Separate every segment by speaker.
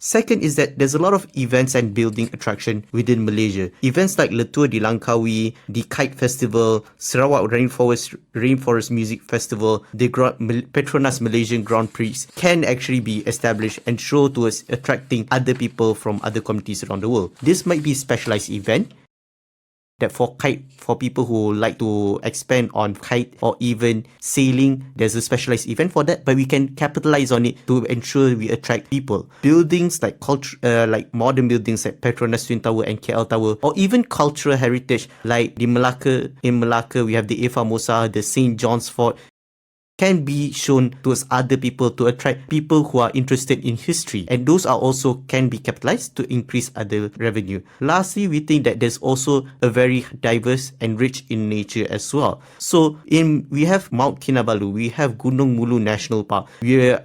Speaker 1: Second is that there's a lot of events and building attraction within Malaysia. Events like Le Tour de Langkawi, the Kite Festival, Sarawak Rainforest Music Festival, the Petronas Malaysian Grand Prix can actually be established and show towards attracting other people from other communities around the world. This might be a specialized event that for people who like to expand on kite or even sailing, there's a specialized event for that, but we can capitalize on it to ensure we attract people. Buildings like like modern buildings like Petronas Twin Tower and KL Tower, or even cultural heritage like in Malacca we have the Famosa, the St. John's Fort, can be shown towards other people to attract people who are interested in history, and those are also can be capitalized to increase other revenue. Lastly, we think that there's also a very diverse and rich in nature as well. So we have Mount Kinabalu, we have Gunung Mulu National Park, we're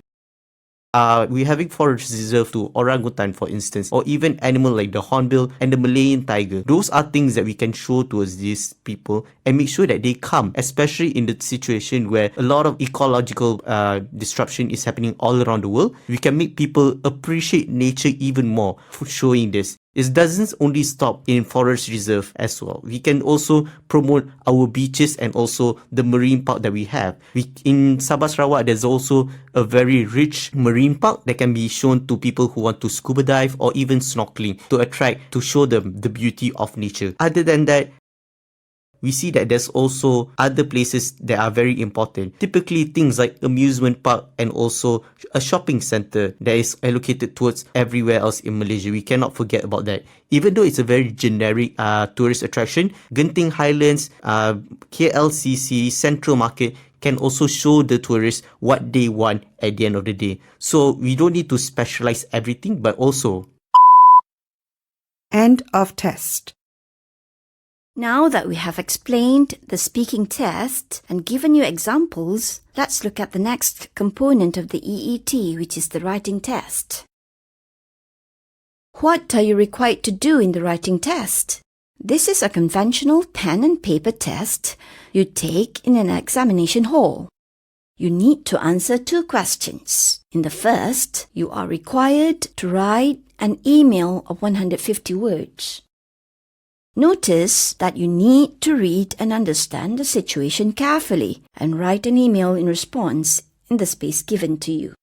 Speaker 1: having forest reserve to orangutan, for instance, or even animal like the hornbill and the Malayan tiger. Those are things that we can show towards these people and make sure that they come, especially in the situation where a lot of ecological disruption is happening all around the world. We can make people appreciate nature even more for showing this. It doesn't only stop in forest reserve as well. We can also promote our beaches and also the marine park that we have. In Sabah Sarawak, there's also a very rich marine park that can be shown to people who want to scuba dive or even snorkeling to show them the beauty of nature. Other than that, we see that there's also other places that are very important. Typically, things like amusement park and also a shopping center that is allocated towards everywhere else in Malaysia. We cannot forget about that. Even though it's a very generic tourist attraction, Genting Highlands, KLCC, Central Market can also show the tourists what they want at the end of the day. So we don't need to specialize everything, but also...
Speaker 2: End of test.
Speaker 3: Now that we have explained the speaking test and given you examples, let's look at the next component of the EET, which is the writing test. What are you required to do in the writing test? This is a conventional pen and paper test you take in an examination hall. You need to answer 2 questions. In the first, you are required to write an email of 150 words. Notice that you need to read and understand the situation carefully and write an email in response in the space given to you.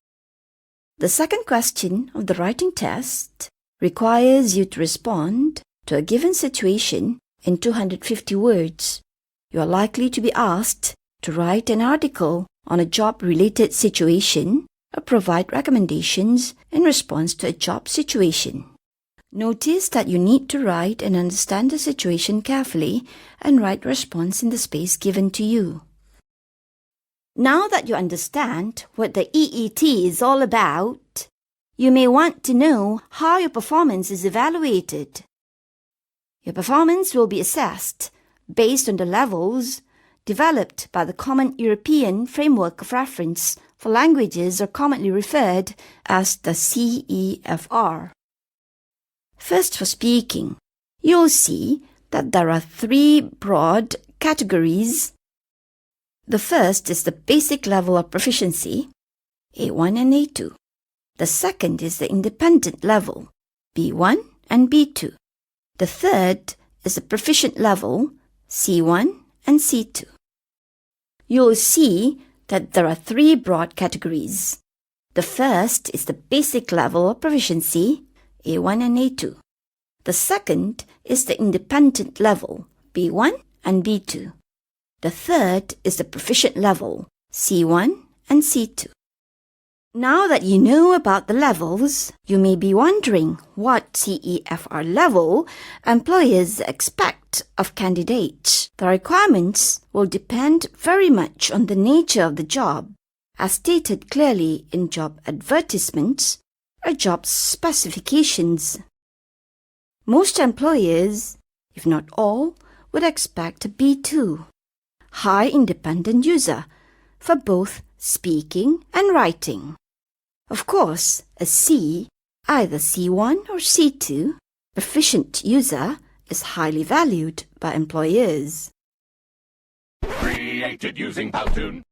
Speaker 3: The second question of the writing test requires you to respond to a given situation in 250 words. You are likely to be asked to write an article on a job-related situation or provide recommendations in response to a job situation. Notice that you need to write and understand the situation carefully and write response in the space given to you. Now that you understand what the EET is all about, you may want to know how your performance is evaluated. Your performance will be assessed based on the levels developed by the Common European Framework of Reference for Languages, or commonly referred as the CEFR. First, for speaking, you'll see that there are 3 broad categories. The first is the basic level of proficiency, A1 and A2. The second is the independent level, B1 and B2. The third is the proficient level, C1 and C2. You'll see that there are 3 broad categories. The first is the basic level of proficiency, A1 and A2. The second is the independent level, B1 and B2. The third is the proficient level, C1 and C2. Now that you know about the levels, you may be wondering what CEFR level employers expect of candidates. The requirements will depend very much on the nature of the job, as stated clearly in job advertisements or job specifications. Most employers, if not all, would expect a B2, high independent user, for both speaking and writing. Of course, a C, either C1 or C2, proficient user, is highly valued by employers.
Speaker 4: Created using Powtoon.